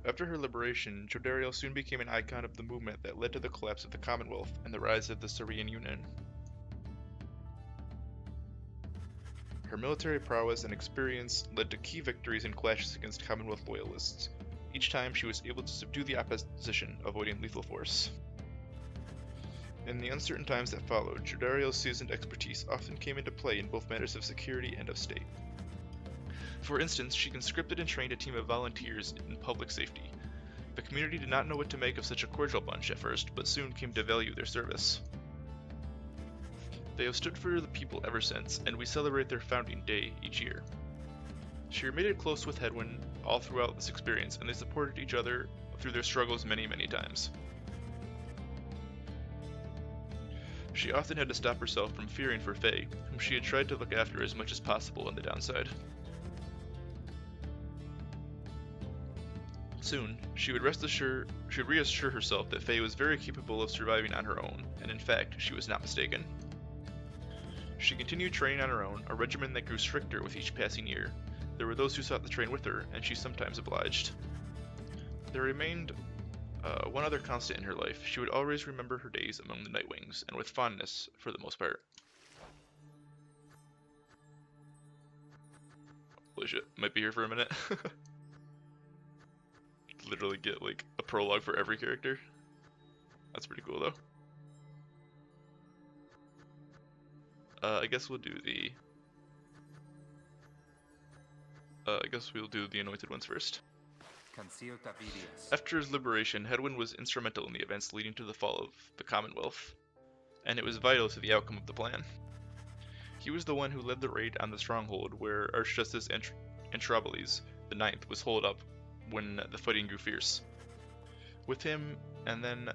After her liberation, Jodariel soon became an icon of the movement that led to the collapse of the Commonwealth and the rise of the Syrian Union. Her military prowess and experience led to key victories in clashes against Commonwealth loyalists. Each time she was able to subdue the opposition, avoiding lethal force. In the uncertain times that followed, Jodariel's seasoned expertise often came into play in both matters of security and of state. For instance, she conscripted and trained a team of volunteers in public safety. The community did not know what to make of such a cordial bunch at first, but soon came to value their service. They have stood for the people ever since, and we celebrate their founding day each year. She remained close with Hedwyn all throughout this experience, and they supported each other through their struggles many, many times. She often had to stop herself from fearing for Faye, whom she had tried to look after as much as possible on the downside. Soon, she would reassure herself that Faye was very capable of surviving on her own, and in fact, she was not mistaken. She continued training on her own, a regimen that grew stricter with each passing year. There were those who sought to train with her, and she sometimes obliged. There remained one other constant in her life. She would always remember her days among the Nightwings, and with fondness for the most part. Holy shit, might be here for a minute. Literally get like a prologue for every character. That's pretty cool though. I guess we'll do the anointed ones first. After his liberation, Hedwyn was instrumental in the events leading to the fall of the Commonwealth, and it was vital to the outcome of the plan. He was the one who led the raid on the stronghold where Archjustice Antraboles the Ninth was holed up when the fighting grew fierce. With him, and then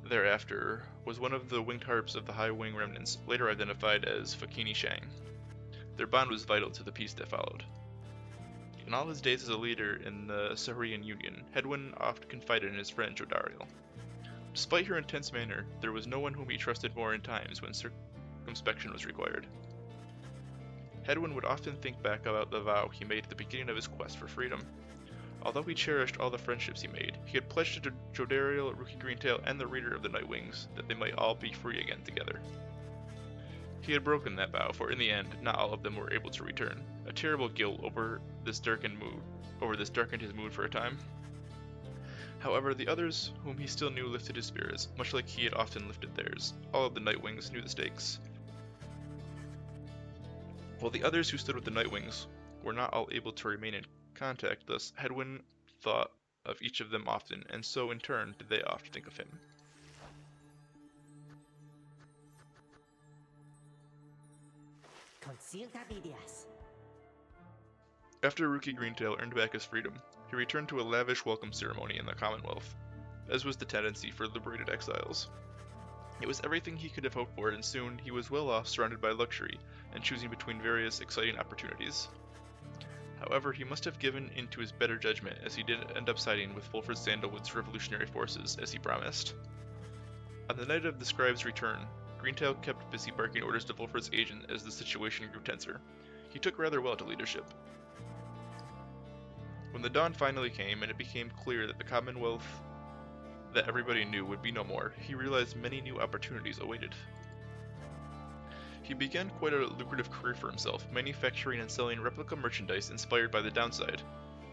thereafter, was one of the winged harps of the High Wing remnants, later identified as Fakini Shang. Their bond was vital to the peace that followed. In all his days as a leader in the Syrian Union, Hedwyn often confided in his friend Jodariel. Despite her intense manner, there was no one whom he trusted more in times when circumspection was required. Hedwyn would often think back about the vow he made at the beginning of his quest for freedom. Although he cherished all the friendships he made, he had pledged to Jodariel, Rookie Greentail, and the Reader of the Nightwings that they might all be free again together. He had broken that vow, for in the end, not all of them were able to return. A terrible guilt over this darkened his mood for a time. However, the others whom he still knew lifted his spirits, much like he had often lifted theirs. All of the Nightwings knew the stakes. While the others who stood with the Nightwings were not all able to remain in contact, thus Hedwyn thought of each of them often, and so in turn did they often think of him. After Rookie Greentail earned back his freedom, he returned to a lavish welcome ceremony in the Commonwealth, as was the tendency for liberated exiles. It was everything he could have hoped for, and soon he was well off, surrounded by luxury, and choosing between various exciting opportunities. However, he must have given in to his better judgment, as he did end up siding with Fulford Sandalwood's revolutionary forces, as he promised. On the night of the scribe's return, Greentail kept busy barking orders to Fulford's agent as the situation grew tenser. He took rather well to leadership. When the dawn finally came, and it became clear that the Commonwealth that everybody knew would be no more, he realized many new opportunities awaited. He began quite a lucrative career for himself, manufacturing and selling replica merchandise inspired by the downside.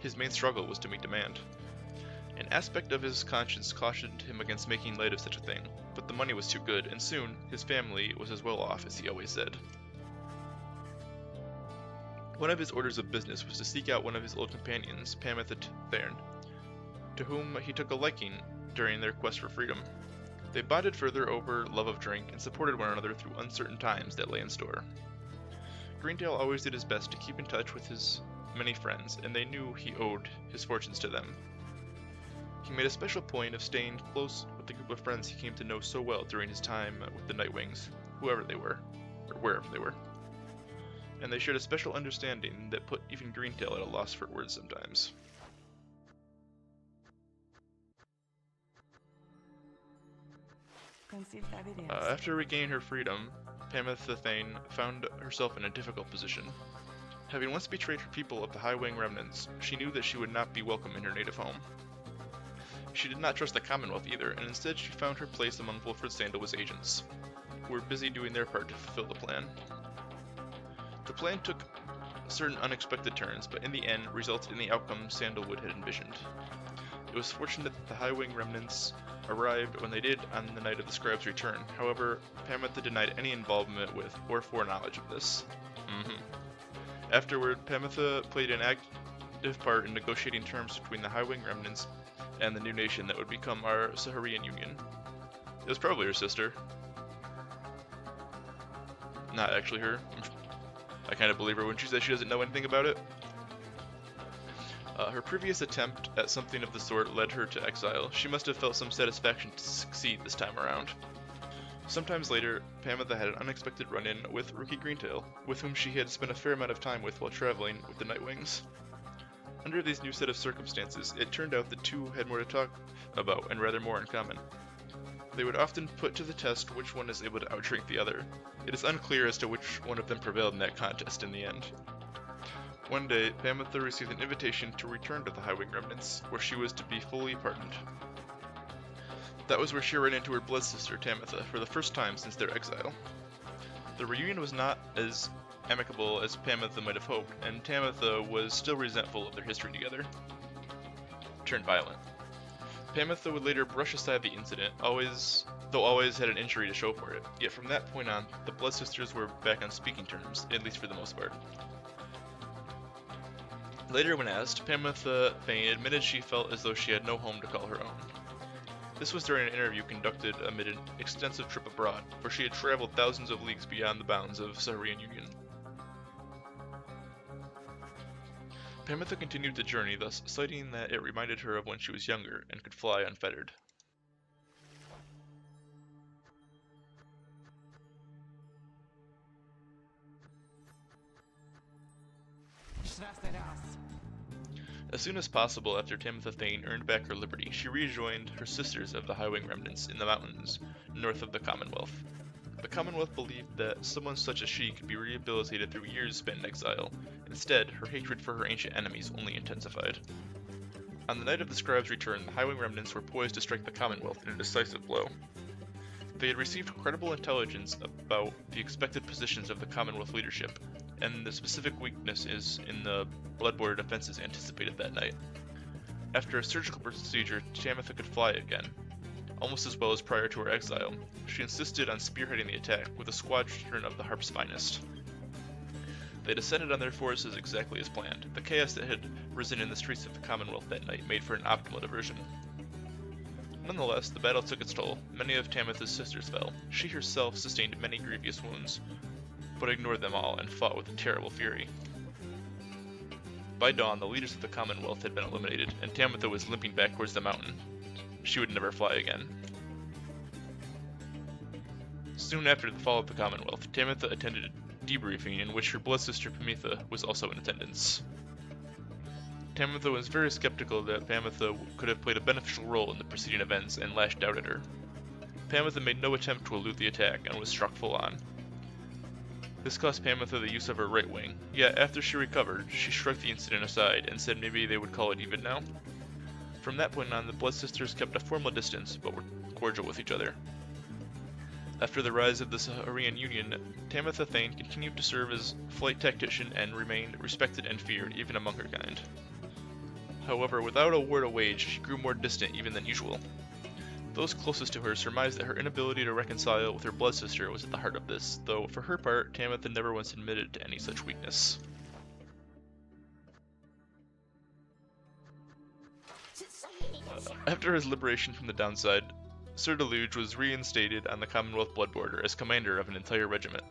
His main struggle was to meet demand. An aspect of his conscience cautioned him against making light of such a thing, but the money was too good, and soon his family was as well off as he always said. One of his orders of business was to seek out one of his old companions, Pamela Thern, to whom he took a liking during their quest for freedom. They bonded further over love of drink and supported one another through uncertain times that lay in store. Greentail always did his best to keep in touch with his many friends, and they knew he owed his fortunes to them. He made a special point of staying close with the group of friends he came to know so well during his time with the Nightwings, whoever they were, or wherever they were. And they shared a special understanding that put even Greentail at a loss for words sometimes. After regaining her freedom, Pamela Thane found herself in a difficult position. Having once betrayed her people of the High Wing remnants, she knew that she would not be welcome in her native home. She did not trust the Commonwealth either, and instead she found her place among Wilfred Sandalwood's agents, who were busy doing their part to fulfill the plan. The plan took certain unexpected turns, but in the end resulted in the outcome Sandalwood had envisioned. It was fortunate that the High Wing remnants arrived when they did on the night of the Scribe's return. However, Pamitha denied any involvement with or foreknowledge of this. Afterward, Pamitha played an active part in negotiating terms between the High Wing remnants and the new nation that would become our Saharian Union. It was probably her sister. Not actually her. I kind of believe her when she says she doesn't know anything about it. Her previous attempt at something of the sort led her to exile. She must have felt some satisfaction to succeed this time around. Sometimes later, Pamitha had an unexpected run-in with Rookie Greentail, with whom she had spent a fair amount of time with while traveling with the Nightwings. Under these new set of circumstances, it turned out the two had more to talk about and rather more in common. They would often put to the test which one is able to outdrink the other. It is unclear as to which one of them prevailed in that contest in the end. One day, Pamitha received an invitation to return to the High Wing remnants, where she was to be fully pardoned. That was where she ran into her blood sister, Tamitha, for the first time since their exile. The reunion was not as amicable as Pamitha might have hoped, and Tamitha was still resentful of their history together. Turned violent. Pamitha would later brush aside the incident, though always had an injury to show for it. Yet from that point on, the blood sisters were back on speaking terms, at least for the most part. Later when asked, Pamitha Thane admitted she felt as though she had no home to call her own. This was during an interview conducted amid an extensive trip abroad, where she had traveled thousands of leagues beyond the bounds of Saharian Union. Pamitha continued the journey, thus citing that it reminded her of when she was younger and could fly unfettered. As soon as possible after Tamitha Thane earned back her liberty, she rejoined her sisters of the High Wing remnants in the mountains north of the Commonwealth. The Commonwealth believed that someone such as she could be rehabilitated through years spent in exile. Instead, her hatred for her ancient enemies only intensified. On the night of the Scribe's return, the High Wing remnants were poised to strike the Commonwealth in a decisive blow. They had received credible intelligence about the expected positions of the Commonwealth leadership, and the specific weaknesses in the blood-border defenses anticipated that night. After a surgical procedure, Tamitha could fly again, almost as well as prior to her exile. She insisted on spearheading the attack with a squadron of the Harp's finest. They descended on their forces exactly as planned. The chaos that had risen in the streets of the Commonwealth that night made for an optimal diversion. Nonetheless, the battle took its toll. Many of Tamitha's sisters fell. She herself sustained many grievous wounds, but ignored them all and fought with a terrible fury. By dawn, the leaders of the Commonwealth had been eliminated, and Tamitha was limping back towards the mountain. She would never fly again. Soon after the fall of the Commonwealth, Tamitha attended a debriefing in which her blood sister Pamitha was also in attendance. Tamitha was very skeptical that Pamitha could have played a beneficial role in the preceding events and lashed out at her. Pamitha made no attempt to elude the attack and was struck full on. This cost Pamitha the use of her right wing, yet after she recovered, she shrugged the incident aside and said maybe they would call it even now. From that point on, the blood sisters kept a formal distance, but were cordial with each other. After the rise of the Saharian Union, Tamitha Thane continued to serve as flight tactician and remained respected and feared even among her kind. However, without a war to wage, she grew more distant even than usual. Those closest to her surmised that her inability to reconcile with her blood sister was at the heart of this, though for her part, Tamitha never once admitted to any such weakness. After his liberation from the downside, Sir Deluge was reinstated on the Commonwealth blood border as commander of an entire regiment.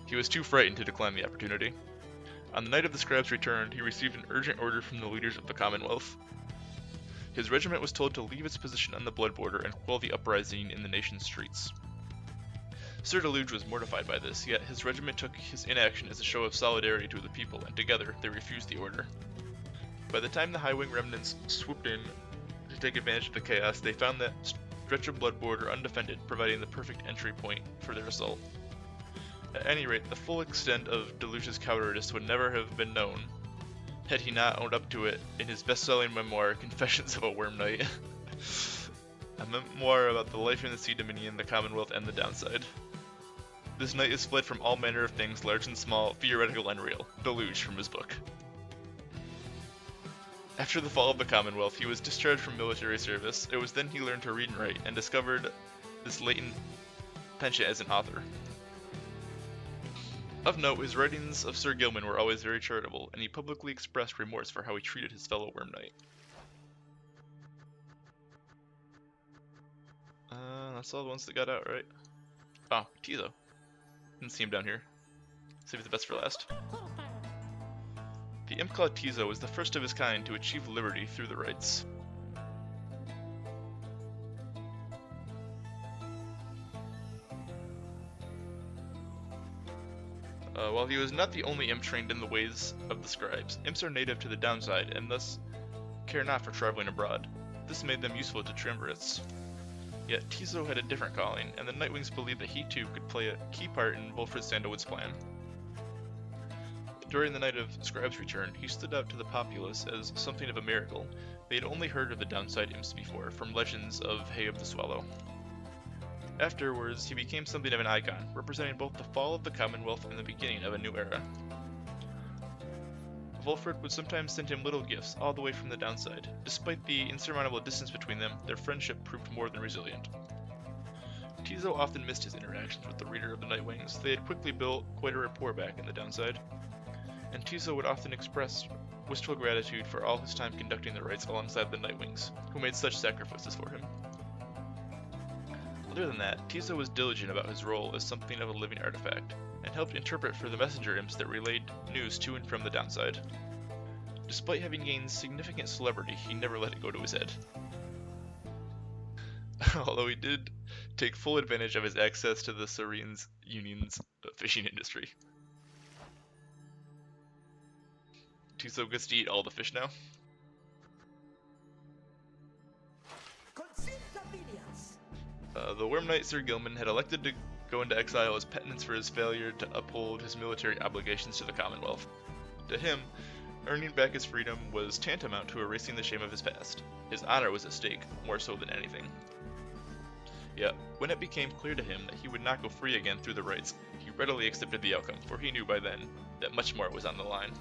He was too frightened to decline the opportunity. On the night of the Scribe's return, he received an urgent order from the leaders of the Commonwealth. His regiment was told to leave its position on the blood border and quell the uprising in the nation's streets. Sir Deluge was mortified by this, yet his regiment took his inaction as a show of solidarity to the people, and together they refused the order. By the time the High Wing remnants swooped in to take advantage of the chaos, they found that stretch of blood border undefended, providing the perfect entry point for their assault. At any rate, the full extent of Deluge's cowardice would never have been known had he not owned up to it in his best-selling memoir, Confessions of a Worm Knight. A memoir about the life in the Sea Dominion, the Commonwealth, and the downside. This knight has fled from all manner of things, large and small, theoretical and real. Deluge from his book. After the fall of the Commonwealth, he was discharged from military service. It was then he learned to read and write, and discovered this latent penchant as an author. Of note, his writings of Sir Gilman were always very charitable, and he publicly expressed remorse for how he treated his fellow Worm Knight. That's all the ones that got out, right? Oh, Tizo. Didn't see him down here. Save the best for last. The imp called Tizo was the first of his kind to achieve liberty through the rites. While he was not the only imp trained in the ways of the scribes, imps are native to the downside and thus care not for traveling abroad. This made them useful to triumvirates. Yet Tizo had a different calling, and the Nightwings believed that he too could play a key part in Wilfred Sandalwood's plan. During the night of Scribe's return, he stood out to the populace as something of a miracle. They had only heard of the downside imps before, from legends of Hay of the Swallow. Afterwards, he became something of an icon, representing both the fall of the Commonwealth and the beginning of a new era. Wilfred would sometimes send him little gifts all the way from the downside. Despite the insurmountable distance between them, their friendship proved more than resilient. Tizo often missed his interactions with the Reader of the Nightwings. They had quickly built quite a rapport back in the downside, and Tizo would often express wistful gratitude for all his time conducting the rites alongside the Nightwings, who made such sacrifices for him. Other than that, Tizo was diligent about his role as something of a living artifact, and helped interpret for the messenger imps that relayed news to and from the downside. Despite having gained significant celebrity, he never let it go to his head. Although he did take full advantage of his access to the Saurians Union's fishing industry. Tizo gets to eat all the fish now. The Worm Knight Sir Gilman had elected to go into exile as penance for his failure to uphold his military obligations to the Commonwealth. To him, earning back his freedom was tantamount to erasing the shame of his past. His honor was at stake, more so than anything. Yet, when it became clear to him that he would not go free again through the rites, he readily accepted the outcome, for he knew by then that much more was on the line.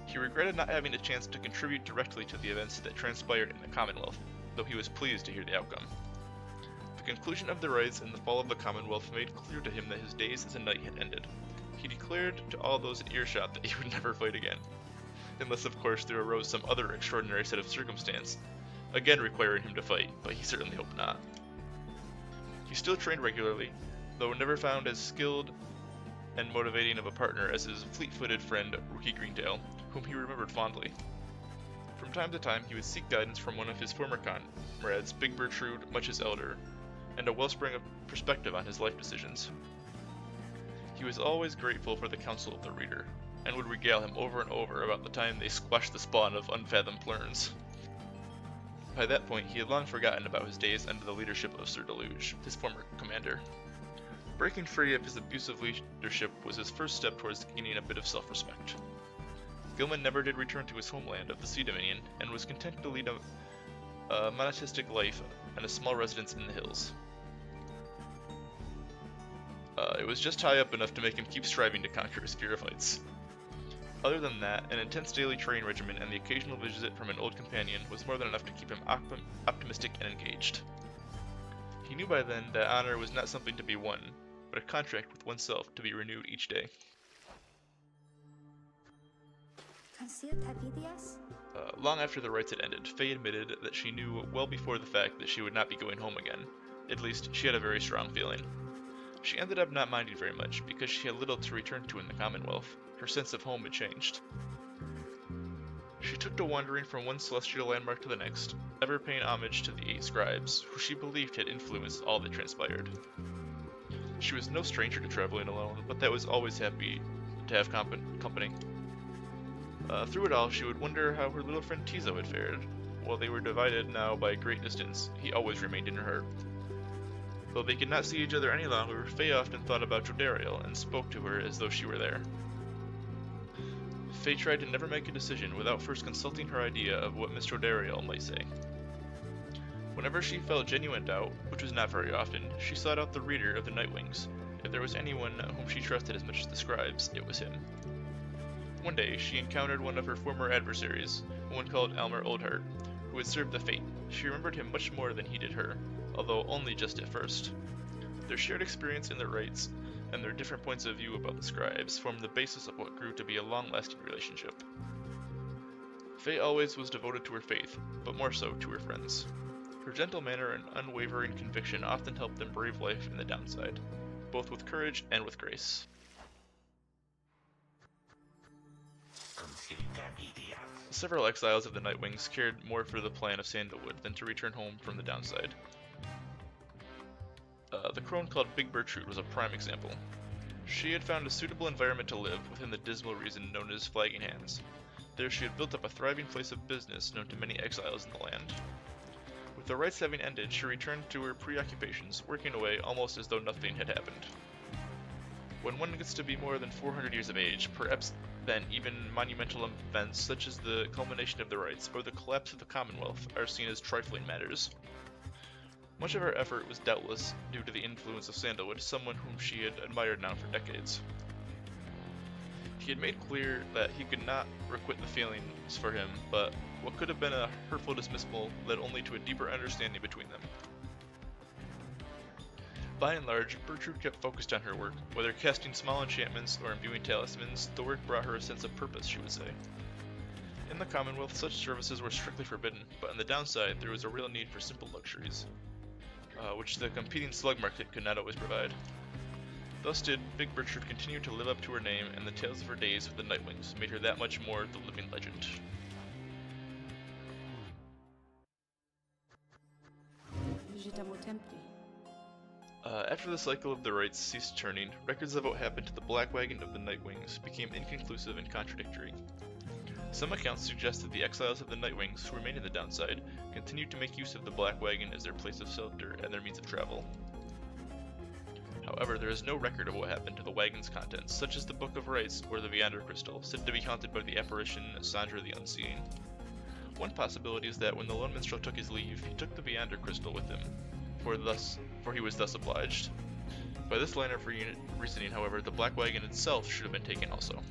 He regretted not having a chance to contribute directly to the events that transpired in the Commonwealth, though he was pleased to hear the outcome. The conclusion of the rites and the fall of the Commonwealth made clear to him that his days as a knight had ended. He declared to all those in earshot that he would never fight again, unless of course there arose some other extraordinary set of circumstance, again requiring him to fight, but he certainly hoped not. He still trained regularly, though never found as skilled and motivating of a partner as his fleet-footed friend Rookie Greentail, whom he remembered fondly. From time to time he would seek guidance from one of his former comrades, Big Bertrude, much his elder, and a wellspring of perspective on his life decisions. He was always grateful for the counsel of the Reader, and would regale him over and over about the time they squashed the spawn of unfathomed plurns. By that point, he had long forgotten about his days under the leadership of Sir Deluge, his former commander. Breaking free of his abusive leadership was his first step towards gaining a bit of self-respect. Gilman never did return to his homeland of the Sea Dominion, and was content to lead a monastic life and a small residence in the hills. It was just high up enough to make him keep striving to conquer his fear of heights. Other than that, an intense daily training regimen and the occasional visit from an old companion was more than enough to keep him optimistic and engaged. He knew by then that honor was not something to be won, but a contract with oneself to be renewed each day. Long after the rites had ended, Faye admitted that she knew well before the fact that she would not be going home again. At least, she had a very strong feeling. She ended up not minding very much, because she had little to return to in the Commonwealth. Her sense of home had changed. She took to wandering from one celestial landmark to the next, ever paying homage to the 8 scribes, who she believed had influenced all that transpired. She was no stranger to traveling alone, but that was always happy to have company. Through it all, she would wonder how her little friend Tizo had fared. While they were divided now by a great distance, he always remained in her heart. Though they could not see each other any longer, Faye often thought about Jodariel and spoke to her as though she were there. Faye tried to never make a decision without first consulting her idea of what Miss Jodariel might say. Whenever she felt genuine doubt, which was not very often, she sought out the reader of the Nightwings. If there was anyone whom she trusted as much as the scribes, it was him. One day, she encountered one of her former adversaries, one called Elmer Oldheart, who had served the Fate. She remembered him much more than he did her, although only just at first. Their shared experience in the rites, and their different points of view about the scribes, formed the basis of what grew to be a long-lasting relationship. Faye always was devoted to her faith, but more so to her friends. Her gentle manner and unwavering conviction often helped them brave life in the downside, both with courage and with grace. Several exiles of the Nightwings cared more for the plan of Sandalwood than to return home from the downside. The crone called Big Bertrude was a prime example. She had found a suitable environment to live within the dismal region known as Flagging Hands. There she had built up a thriving place of business known to many exiles in the land. With the rites having ended, she returned to her preoccupations, working away almost as though nothing had happened. When one gets to be more than 400 years of age, perhaps then even monumental events such as the culmination of the rites or the collapse of the Commonwealth are seen as trifling matters. Much of her effort was doubtless due to the influence of Sandalwood, someone whom she had admired now for decades. He had made clear that he could not requite the feelings for him, but what could have been a hurtful dismissal led only to a deeper understanding between them. By and large, Bertrude kept focused on her work. Whether casting small enchantments or imbuing talismans, the work brought her a sense of purpose, she would say. In the Commonwealth, such services were strictly forbidden, but on the downside, there was a real need for simple luxuries, which the competing slug market could not always provide. Thus did Big Bertrude continue to live up to her name, and the tales of her days with the Nightwings made her that much more the living legend. After the cycle of the rites ceased turning, records of what happened to the Black Wagon of the Nightwings became inconclusive and contradictory. Some accounts suggest that the exiles of the Nightwings who remained in the downside continued to make use of the Black Wagon as their place of shelter and their means of travel. However, there is no record of what happened to the wagon's contents, such as the Book of Rites or the Viander Crystal, said to be haunted by the apparition Sandra the Unseen. One possibility is that when the lone minstrel took his leave, he took the Viander Crystal with him, for he was thus obliged. By this line of reasoning, however, the Black Wagon itself should have been taken also.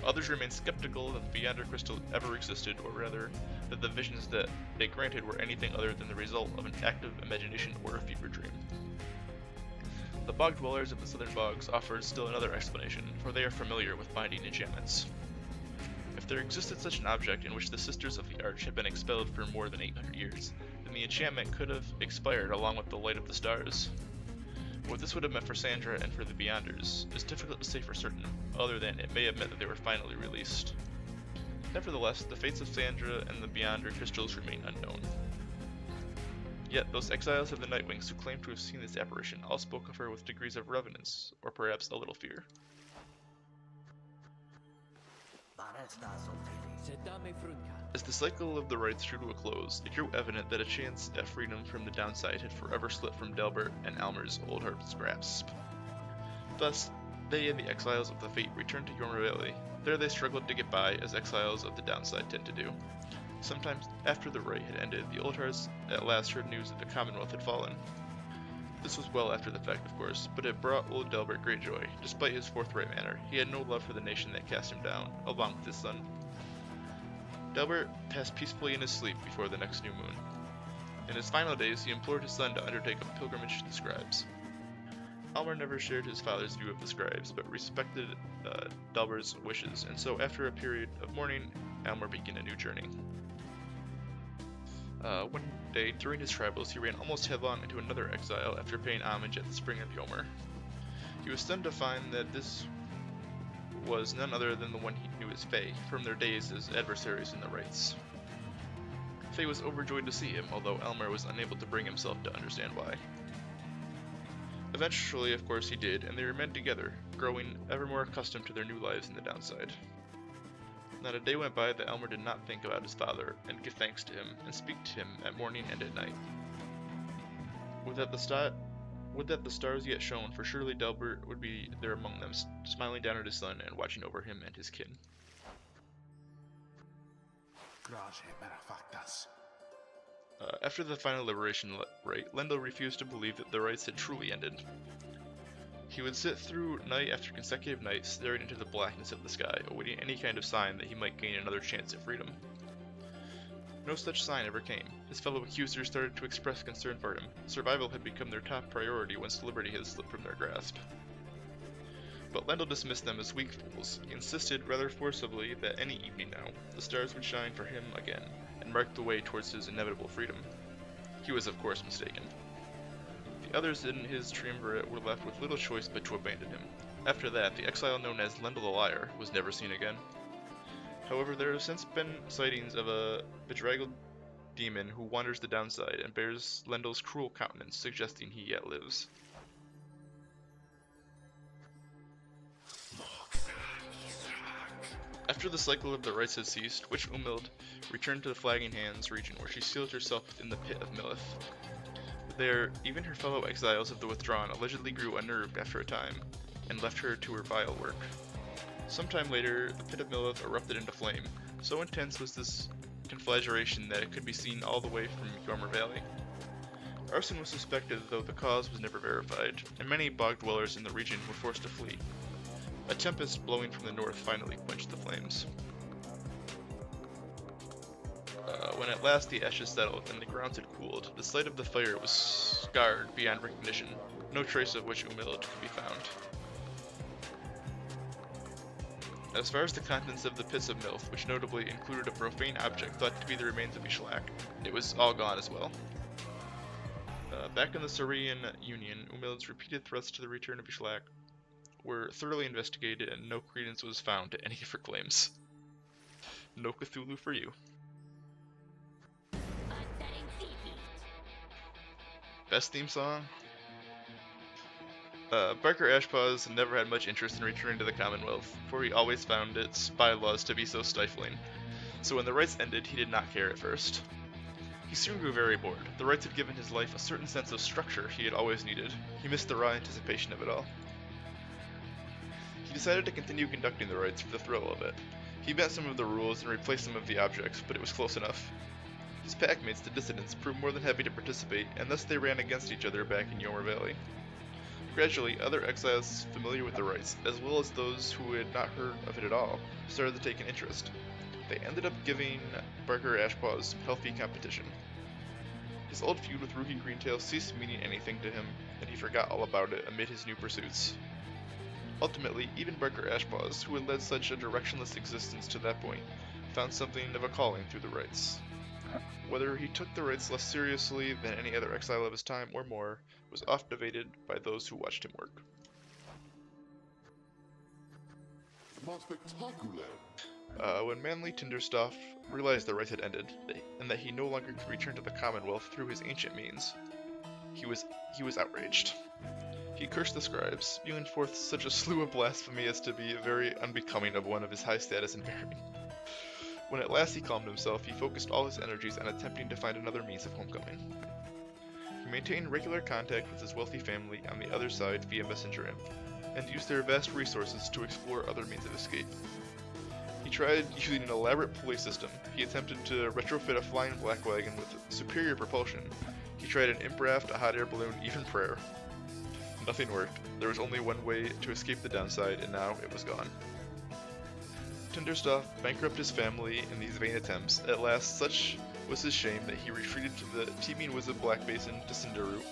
Others remain skeptical that the Viander Crystal ever existed, or rather, that the visions that it granted were anything other than the result of an active imagination or a fever dream. The bog dwellers of the southern bogs offer still another explanation, for they are familiar with binding enchantments. If there existed such an object in which the Sisters of the Arch had been expelled for more than 800 years, then the enchantment could have expired along with the light of the stars. What this would have meant for Sandra and for the Beyonders is difficult to say for certain, other than it may have meant that they were finally released. Nevertheless, the fates of Sandra and the Beyonder crystals remain unknown. Yet, those exiles of the Nightwings who claim to have seen this apparition all spoke of her with degrees of reverence, or perhaps a little fear. As the cycle of the rites drew to a close, it grew evident that a chance at freedom from the downside had forever slipped from Delbert and Elmer's Oldheart's grasp. Thus, they and the exiles of the Fate returned to Yormer Valley. There they struggled to get by, as exiles of the downside tend to do. Sometimes after the rite had ended, the Oldhearts at last heard news that the Commonwealth had fallen. This was well after the fact, of course, but it brought old Delbert great joy. Despite his forthright manner, he had no love for the nation that cast him down, along with his son. Delbert passed peacefully in his sleep before the next new moon. In his final days, he implored his son to undertake a pilgrimage to the scribes. Elmer never shared his father's view of the scribes, but respected Delbert's wishes, and so after a period of mourning, Elmer began a new journey. One day, during his travels, he ran almost headlong into another exile after paying homage at the spring of Yormer. He was stunned to find that this was none other than the one he knew as Faye, from their days as adversaries in the rites. Faye was overjoyed to see him, although Elmer was unable to bring himself to understand why. Eventually, of course, he did, and they remained together, growing ever more accustomed to their new lives in the downside. Not a day went by that Elmer did not think about his father, and give thanks to him, and speak to him at morning and at night. Would that the stars yet shone, for surely Delbert would be there among them, smiling down at his son and watching over him and his kin. After the final liberation rite, Lendl refused to believe that the rites had truly ended. He would sit through night after consecutive nights, staring into the blackness of the sky, awaiting any kind of sign that he might gain another chance at freedom. No such sign ever came. His fellow accusers started to express concern for him. Survival had become their top priority once liberty had slipped from their grasp. But Lendl dismissed them as weak fools. He insisted rather forcibly that any evening now, the stars would shine for him again, and mark the way towards his inevitable freedom. He was of course mistaken. The others in his triumvirate were left with little choice but to abandon him. After that, the exile known as Lendl the Liar was never seen again. However, there have since been sightings of a bedraggled demon who wanders the downside and bears Lendl's cruel countenance, suggesting he yet lives. After the cycle of the rites had ceased, Witch Umild returned to the Flagging Hands region, where she sealed herself within the pit of Millith. There, even her fellow exiles of the Withdrawn allegedly grew unnerved after a time, and left her to her vile work. Sometime later, the pit of Millith erupted into flame. So intense was this conflagration that it could be seen all the way from Yormer Valley. Arson was suspected, though the cause was never verified, and many bog dwellers in the region were forced to flee. A tempest blowing from the north finally quenched the flames. When at last the ashes settled and the grounds had cooled, the site of the fire was scarred beyond recognition. No trace of Witch Umild could be found. As far as the contents of the pits of Millith, which notably included a profane object thought to be the remains of Ishlak, it was all gone as well. Back in the Saurian Union, Umild's repeated threats to the return of Ishlak were thoroughly investigated, and no credence was found to any of her claims. No Cthulhu for you. Best theme song? Barker Ashpaws never had much interest in returning to the Commonwealth, for he always found its bylaws to be so stifling. So when the rites ended, he did not care at first. He soon grew very bored. The rites had given his life a certain sense of structure he had always needed. He missed the raw anticipation of it all. He decided to continue conducting the rites for the thrill of it. He bent some of the rules and replaced some of the objects, but it was close enough. His packmates, the dissidents, proved more than happy to participate, and thus they ran against each other back in Yormer Valley. Gradually, other exiles familiar with the rites, as well as those who had not heard of it at all, started to take an interest. They ended up giving Barker Ashpaws healthy competition. His old feud with Rookie Greentail ceased meaning anything to him, and he forgot all about it amid his new pursuits. Ultimately, even Barker Ashpaws, who had led such a directionless existence to that point, found something of a calling through the rites. Whether he took the rites less seriously than any other exile of his time or more, was often debated by those who watched him work. When Manly Tinderstoff realized the rites had ended, and that he no longer could return to the Commonwealth through his ancient means, he was outraged. He cursed the scribes, spewing forth such a slew of blasphemy as to be very unbecoming of one of his high status and bearing. When at last he calmed himself, he focused all his energies on attempting to find another means of homecoming. He maintained regular contact with his wealthy family on the other side via Messenger Imp, and used their vast resources to explore other means of escape. He tried using an elaborate pulley system. He attempted to retrofit a flying black wagon with superior propulsion. He tried an imp raft, a hot air balloon, even prayer. Nothing worked. There was only one way to escape the downside, and now it was gone. Tinderstoff bankrupted his family in these vain attempts. At last, such was his shame that he retreated to the teeming woods of Black Basin to Cinderroot.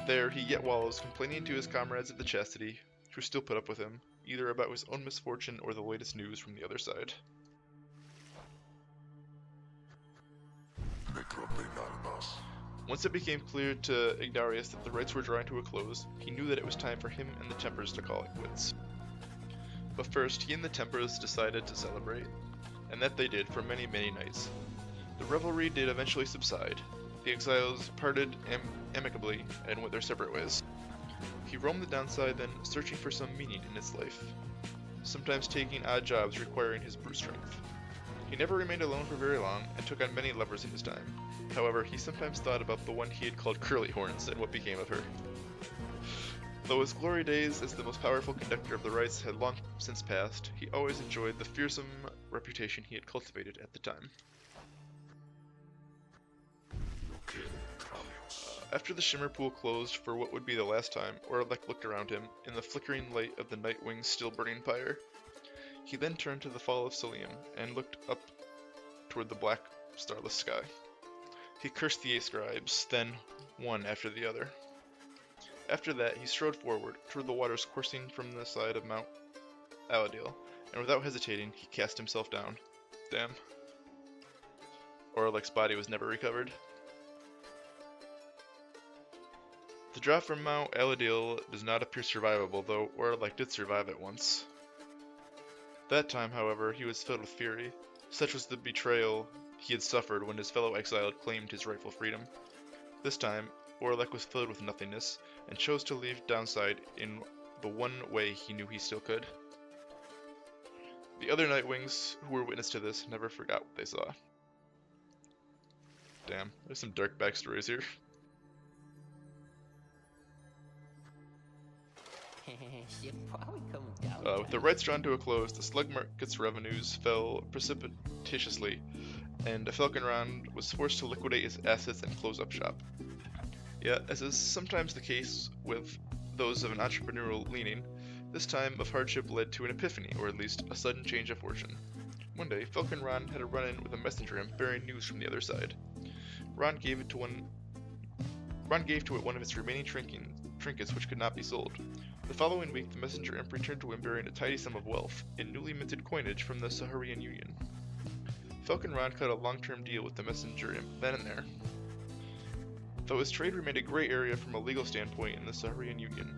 There, he yet wallows, complaining to his comrades of the Chastity, who still put up with him, either about his own misfortune or the latest news from the other side. Once it became clear to Igdarius that the rites were drawing to a close, he knew that it was time for him and the Tempers to call it quits. But first, he and the Tempers decided to celebrate, and that they did for many, many nights. The revelry did eventually subside. The exiles parted amicably and went their separate ways. He roamed the downside, then searching for some meaning in his life, sometimes taking odd jobs requiring his brute strength. He never remained alone for very long, and took on many lovers in his time. However, he sometimes thought about the one he had called Curly Horns and what became of her. Though his glory days as the most powerful conductor of the rites had long since passed, he always enjoyed the fearsome reputation he had cultivated at the time. After the Shimmer Pool closed for what would be the last time, Orlek looked around him, in the flickering light of the Nightwing's still-burning pyre. He then turned to the fall of Cilium, and looked up toward the black, starless sky. He cursed the 8 scribes, then one after the other. After that, he strode forward, toward the waters coursing from the side of Mount Aladil, and without hesitating, he cast himself down. Damn. Orlek's body was never recovered. The drop from Mount Aladil does not appear survivable, though Orlek did survive it once. That time, however, he was filled with fury. Such was the betrayal he had suffered when his fellow exile claimed his rightful freedom. This time, Orlek was filled with nothingness, and chose to leave Downside in the one way he knew he still could. The other Nightwings who were witness to this never forgot what they saw. Damn, there's some dark backstories here. With the rites drawn to a close, the Slug Market's revenues fell precipitously, and Falconrond was forced to liquidate his assets and close up shop. Yet, as is sometimes the case with those of an entrepreneurial leaning, this time of hardship led to an epiphany, or at least a sudden change of fortune. One day, Falconrond had a run-in with a messenger imp bearing news from the other side. Ron gave to it one of its remaining trinkets which could not be sold. The following week, the messenger imp returned to him bearing a tidy sum of wealth, in newly minted coinage from the Saharian Union. Falconrond cut a long-term deal with the messenger imp then and there. Though his trade remained a gray area from a legal standpoint in the Saharian Union,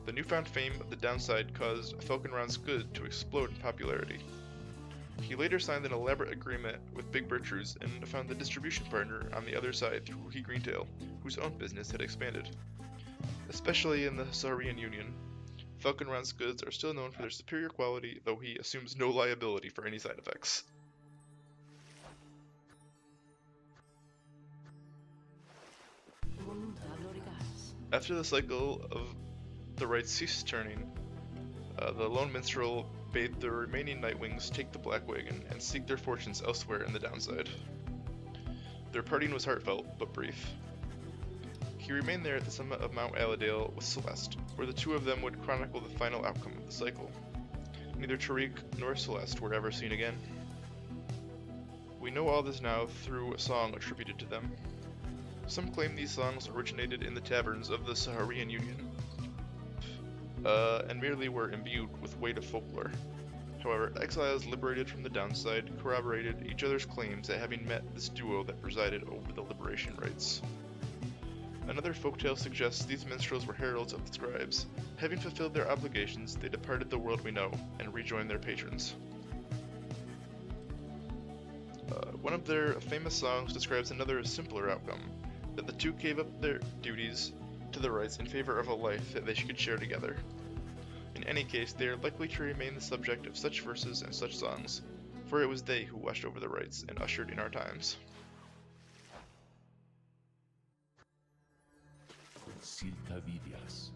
the newfound fame of the Downside caused Falconrond's goods to explode in popularity. He later signed an elaborate agreement with Big Bertrude's and found a distribution partner on the other side through He Greentail, whose own business had expanded. Especially in the Saharian Union, Falconrond's goods are still known for their superior quality, though he assumes no liability for any side effects. After the cycle of the rites ceased turning, the lone minstrel bade the remaining Nightwings take the Black Wagon and seek their fortunes elsewhere in the Downside. Their parting was heartfelt, but brief. He remained there at the summit of Mount Aladil with Celeste, where the two of them would chronicle the final outcome of the cycle. Neither Tariq nor Celeste were ever seen again. We know all this now through a song attributed to them. Some claim these songs originated in the taverns of the Saharian Union, and merely were imbued with weight of folklore. However, exiles liberated from the Downside corroborated each other's claims at having met this duo that presided over the liberation rites. Another folktale suggests these minstrels were heralds of the scribes. Having fulfilled their obligations, they departed the world we know and rejoined their patrons. One of their famous songs describes another simpler outcome, that the two gave up their duties to the rites in favor of a life that they could share together. In any case, they are likely to remain the subject of such verses and such songs, for it was they who watched over the rites and ushered in our times.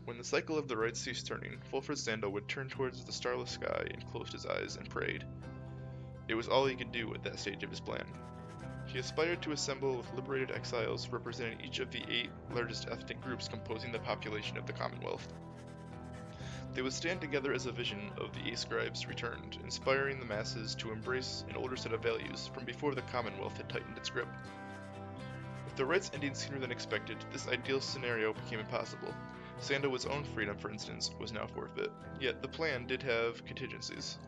When the cycle of the rites ceased turning, Fulford Sandalwood turned towards the starless sky and closed his eyes and prayed. It was all he could do at that stage of his plan. He aspired to assemble with liberated exiles representing each of the 8 largest ethnic groups composing the population of the Commonwealth. They would stand together as a vision of the 8 scribes returned, inspiring the masses to embrace an older set of values from before the Commonwealth had tightened its grip. With the rites ending sooner than expected, this ideal scenario became impossible. Sandalwood's own freedom, for instance, was now forfeit, yet the plan did have contingencies.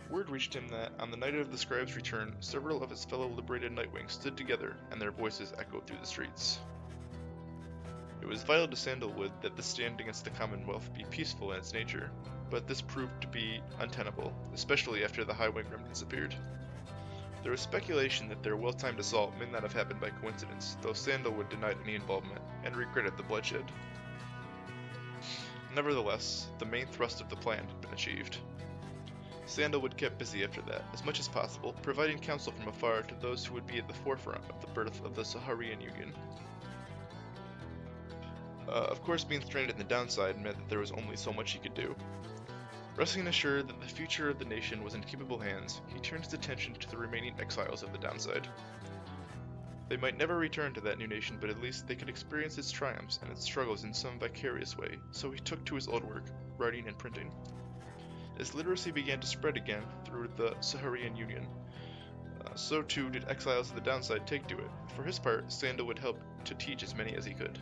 Word reached him that, on the night of the scribe's return, several of his fellow liberated Nightwings stood together, and their voices echoed through the streets. It was vital to Sandalwood that this stand against the Commonwealth be peaceful in its nature, but this proved to be untenable, especially after the High Wing remnants appeared. There was speculation that their well-timed assault may not have happened by coincidence, though Sandalwood denied any involvement, and regretted the bloodshed. Nevertheless, the main thrust of the plan had been achieved. Sandalwood kept busy after that, as much as possible, providing counsel from afar to those who would be at the forefront of the birth of the Saharian Union. Of course, being stranded in the downside meant that there was only so much he could do. Resting assured that the future of the nation was in capable hands, he turned his attention to the remaining exiles of the downside. They might never return to that new nation, but at least they could experience its triumphs and its struggles in some vicarious way, so he took to his old work, writing and printing. As literacy began to spread again through the Saharian Union, so too did exiles of the downside take to it. For his part, Sandalwood helped to teach as many as he could.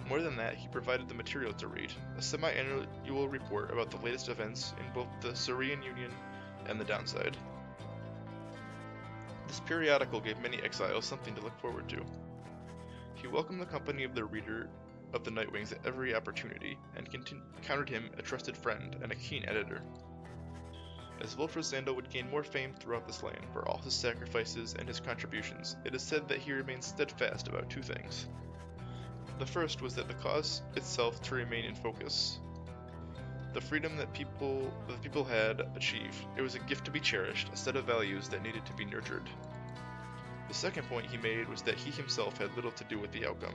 More than that, he provided the material to read, a semi-annual report about the latest events in both the Saharian Union and the downside. This periodical gave many exiles something to look forward to. He welcomed the company of the reader of the Nightwings at every opportunity, and counted him a trusted friend and a keen editor. As Wolfram Sandalwood gained more fame throughout this land for all his sacrifices and his contributions, it is said that he remained steadfast about two things. The first was that the cause itself to remain in focus. The freedom that the people had achieved, it was a gift to be cherished, a set of values that needed to be nurtured. The second point he made was that he himself had little to do with the outcome.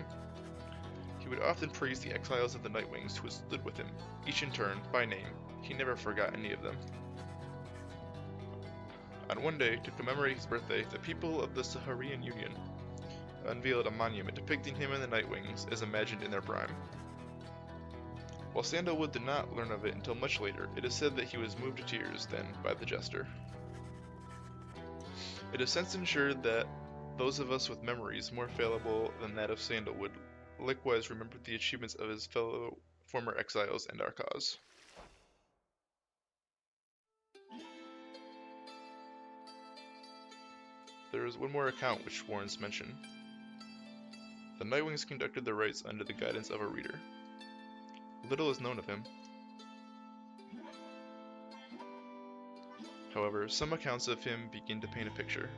He would often praise the exiles of the Nightwings who stood with him, each in turn, by name. He never forgot any of them. On one day, to commemorate his birthday, the people of the Saharian Union unveiled a monument depicting him and the Nightwings as imagined in their prime. While Sandalwood did not learn of it until much later, it is said that he was moved to tears then by the jester. It is since ensured that those of us with memories more fallible than that of Sandalwood likewise remembered the achievements of his fellow former exiles and our cause. There is one more account which warrants mention. The Nightwings conducted their rites under the guidance of a reader. Little is known of him. However, some accounts of him begin to paint a picture.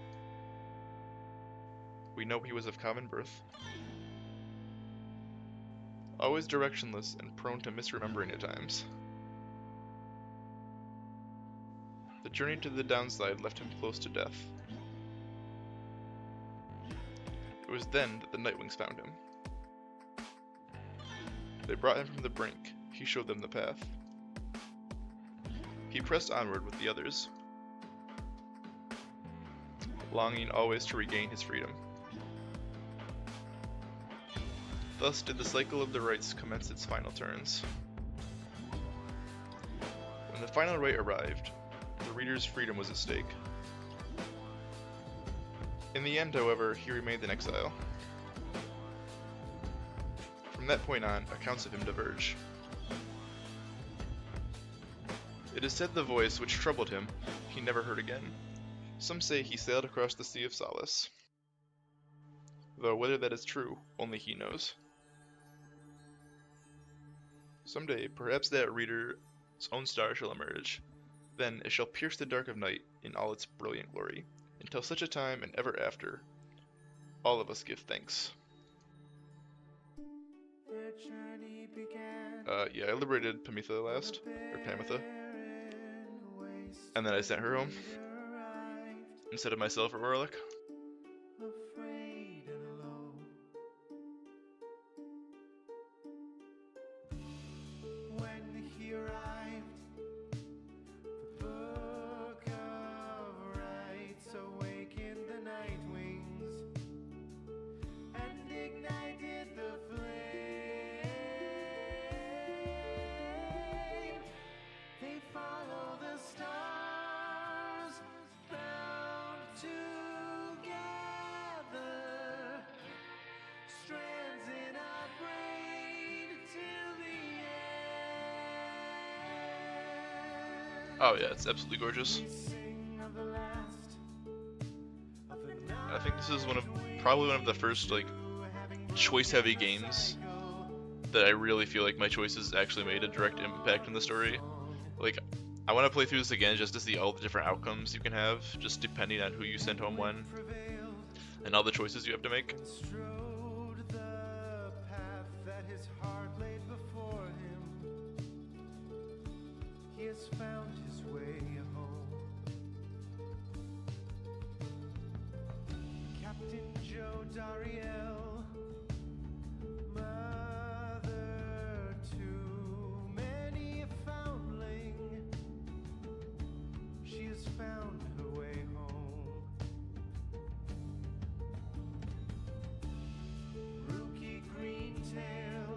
We know he was of common birth, always directionless and prone to misremembering at times. The journey to the downside left him close to death. It was then that the Nightwings found him. They brought him from the brink. He showed them the path. He pressed onward with the others, longing always to regain his freedom. Thus did the cycle of the rites commence its final turns. When the final rite arrived, the reader's freedom was at stake. In the end, however, he remained in exile. From that point on, accounts of him diverge. It is said the voice which troubled him he never heard again. Some say he sailed across the Sea of Solace. Though whether that is true, only he knows. Someday, perhaps that reader's own star shall emerge. Then it shall pierce the dark of night in all its brilliant glory. Until such a time and ever after, all of us give thanks. Yeah, I liberated Pamitha last, or Pamitha. And then I sent her home, instead of myself or Orlick. Oh yeah, it's absolutely gorgeous. I think this is probably one of the first like choice-heavy games that I really feel like my choices actually made a direct impact on the story. Like, I want to play through this again just to see all the different outcomes you can have, just depending on who you sent home when, and all the choices you have to make. Found his way. Ariel, mother to many a foundling. She has found her way home. Rookie Greentail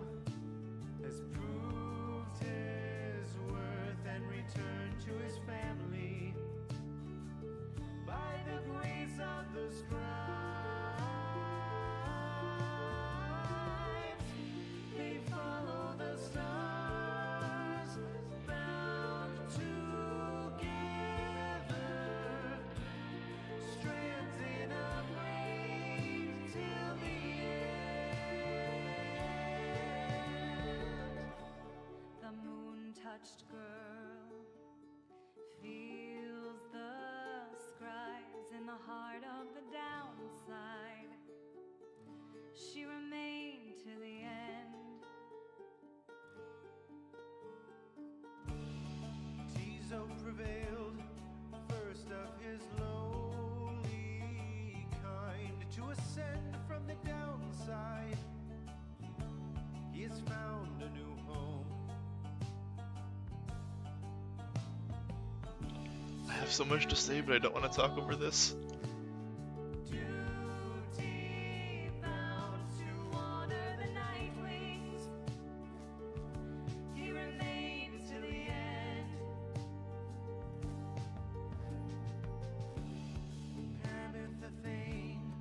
has proved his worth and returned to his family by the grace of the scribes. They follow the stars, bound together, strands in a braid till the end. The moon-touched girl feels the scribes in the heart of the downside. She remained to the end. Tizo prevailed, first of his lowly kind, to ascend from the downside. He has found a new home. I have so much to say, but I don't want to talk over this. Duty bound to water the night wings. He remains to the end. Pameth the Thane,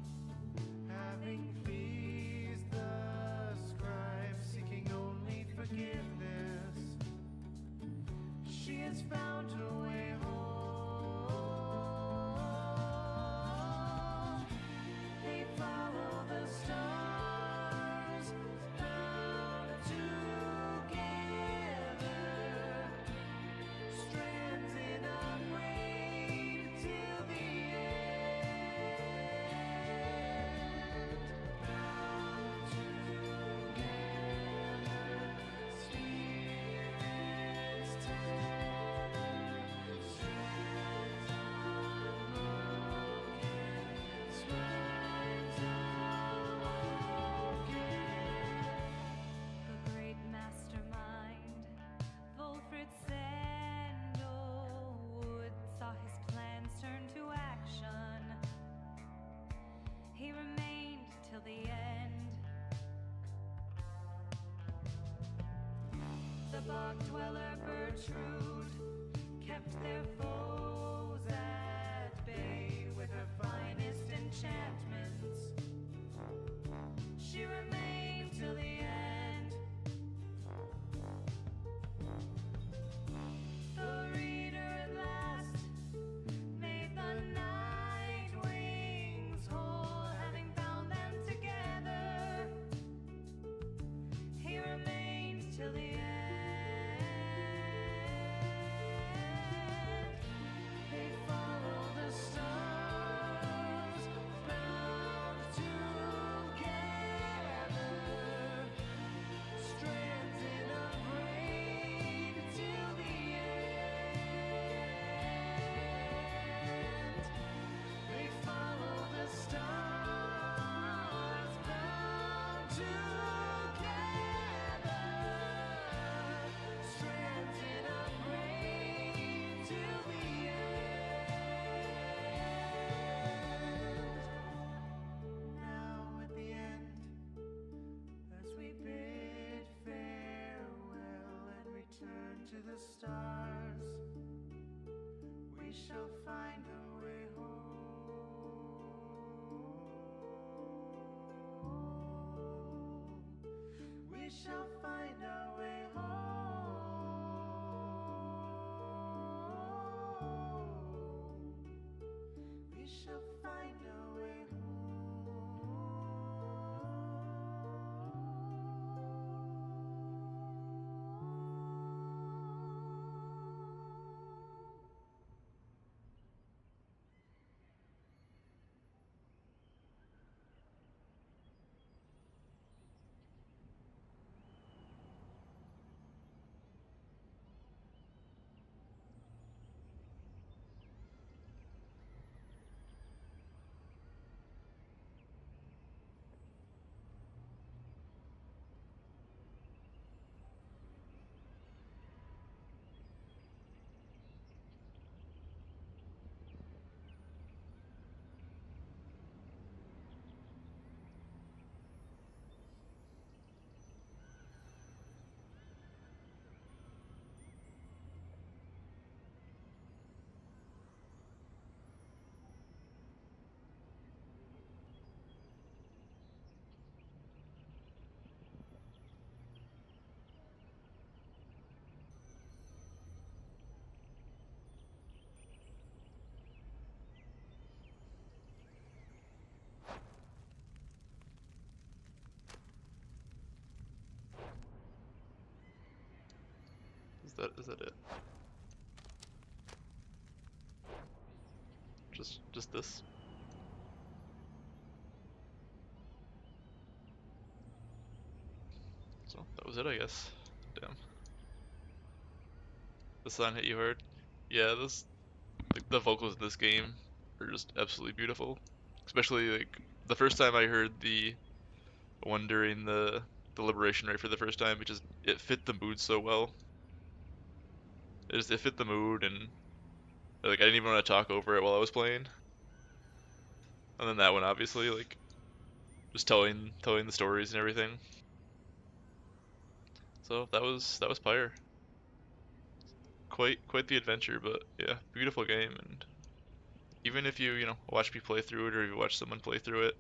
having pleased the scribe, seeking only forgiveness, she has found her way home. They follow the stars, bound together, strands in a braid till the end. Bound together, spirits tether, strands unbroken, scribes awoken. The great mastermind, Wolfred Sandalwood, saw his plans turn to action. He remained till the end. The bog dweller Bertrude kept their foes at bay with her finest enchantments. She remained till the end. The reader at last made the night wings whole, having bound them together. He remained till the end. They follow the stars, bound together, strands in a braid till the end. They follow the stars, bound together, strands in a braid till the end. Now at the end, as we bid farewell and return to the stars, we shall find our way home. We shall find our way home. We shall find our way home. Is that it? Just this? So that was it, I guess. Damn. The song hit you hard? Yeah, the vocals in this game are just absolutely beautiful. Especially like the first time I heard the one during the Liberation Rite for the first time, it fit the mood so well. It fit the mood, and like I didn't even want to talk over it while I was playing. And then that one, obviously, like just telling the stories and everything. So that was Pyre. Quite the adventure, but yeah, beautiful game. And even if you watch me play through it, or you watch someone play through it,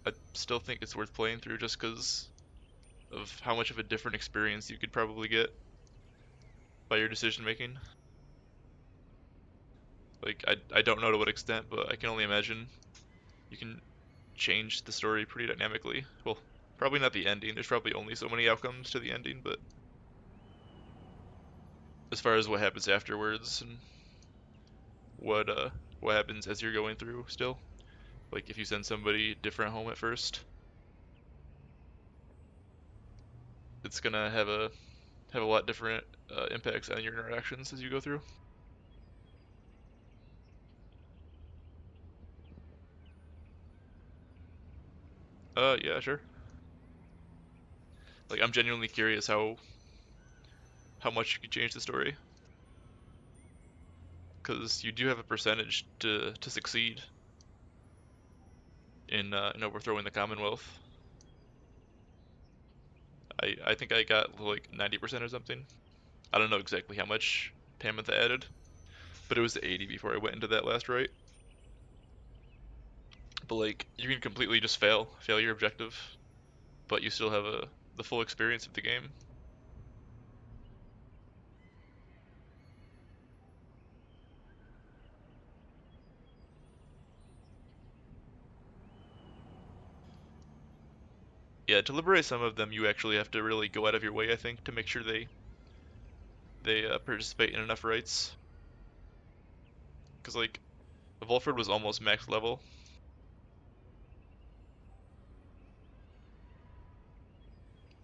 I still think it's worth playing through just because of how much of a different experience you could probably get by your decision making. Like I don't know to what extent, but I can only imagine you can change the story pretty dynamically. Well, probably not the ending. There's probably only so many outcomes to the ending, but as far as what happens afterwards and what happens as you're going through still, like if you send somebody different home at first, it's gonna have a lot different impacts on your interactions as you go through. Yeah, sure. Like I'm genuinely curious how much you could change the story, because you do have a percentage to succeed in overthrowing the Commonwealth. I think I got like 90% or something. I don't know exactly how much Tamantha added, but it was 80 before I went into that last rite. But like you can completely just fail your objective, but you still have the full experience of the game. Yeah, to liberate some of them, you actually have to really go out of your way, I think, to make sure they participate in enough rites. Because like Volfred was almost max level,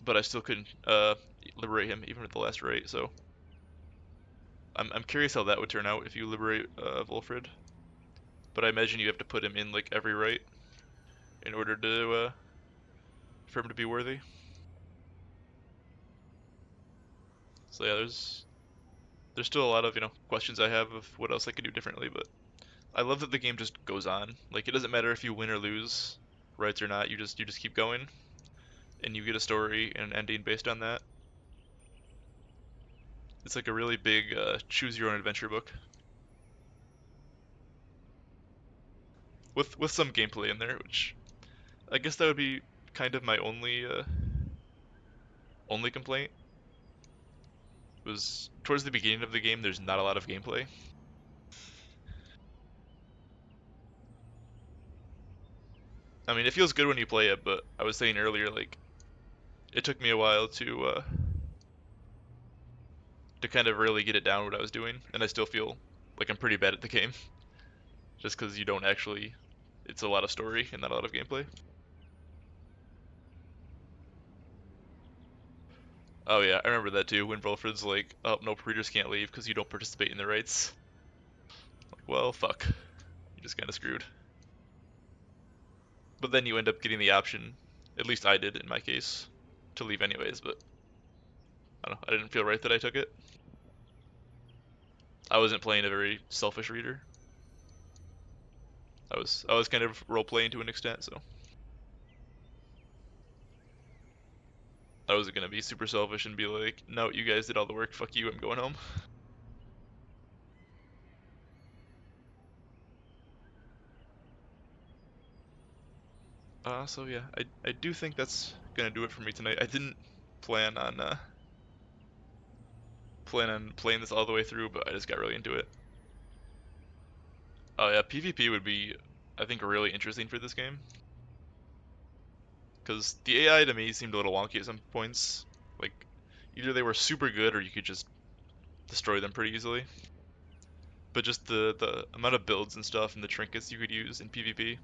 but I still couldn't liberate him even at the last rite. So I'm curious how that would turn out if you liberate Volfred. But I imagine you have to put him in like every rite in order to for him to be worthy. So yeah, there's still a lot of questions I have of what else I could do differently, but I love that the game just goes on. Like it doesn't matter if you win or lose, rights or not. You just keep going, and you get a story and an ending based on that. It's like a really big choose your own adventure book with some gameplay in there, which I guess that would be kind of my only complaint. Was towards the beginning of the game. There's not a lot of gameplay. I mean, it feels good when you play it, but I was saying earlier, like it took me a while to kind of really get it down what I was doing, and I still feel like I'm pretty bad at the game, just because you don't actually. It's a lot of story and not a lot of gameplay. Oh yeah, I remember that too. When Wilfred's like, "Oh no, readers can't leave because you don't participate in the rights." Like, well, fuck, you're just kind of screwed. But then you end up getting the option, at least I did in my case, to leave anyways. But I don't know, I didn't feel right that I took it. I wasn't playing a very selfish reader. I was kind of role playing to an extent, so I was gonna be super selfish and be like, "No, you guys did all the work. Fuck you. I'm going home." So yeah, I do think that's gonna do it for me tonight. I didn't plan on playing this all the way through, but I just got really into it. Oh yeah, PvP would be, I think, really interesting for this game. Because the AI to me seemed a little wonky at some points. Like, either they were super good or you could just destroy them pretty easily. But just the amount of builds and stuff and the trinkets you could use in PvP,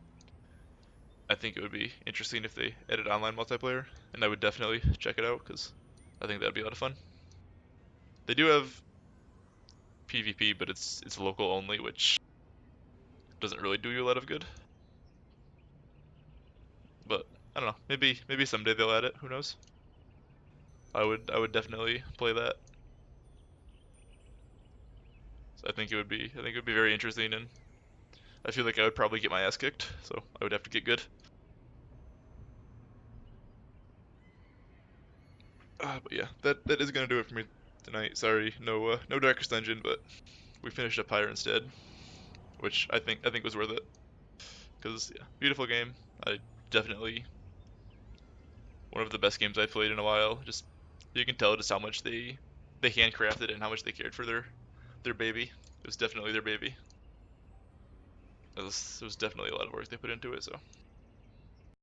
I think it would be interesting if they added online multiplayer, and I would definitely check it out because I think that'd be a lot of fun. They do have PvP, but it's local only, which doesn't really do you a lot of good. But I don't know, maybe someday they'll add it. Who knows? I would definitely play that. So I think it would be very interesting, and I feel like I would probably get my ass kicked, so I would have to get good. But yeah, that is gonna do it for me tonight. Sorry, no Darkest Dungeon, but we finished up Pyre instead, which I think was worth it. Cause yeah, beautiful game. I definitely one of the best games I've played in a while. Just you can tell just how much they handcrafted and how much they cared for their baby. It was definitely their baby. It was definitely a lot of work they put into it. So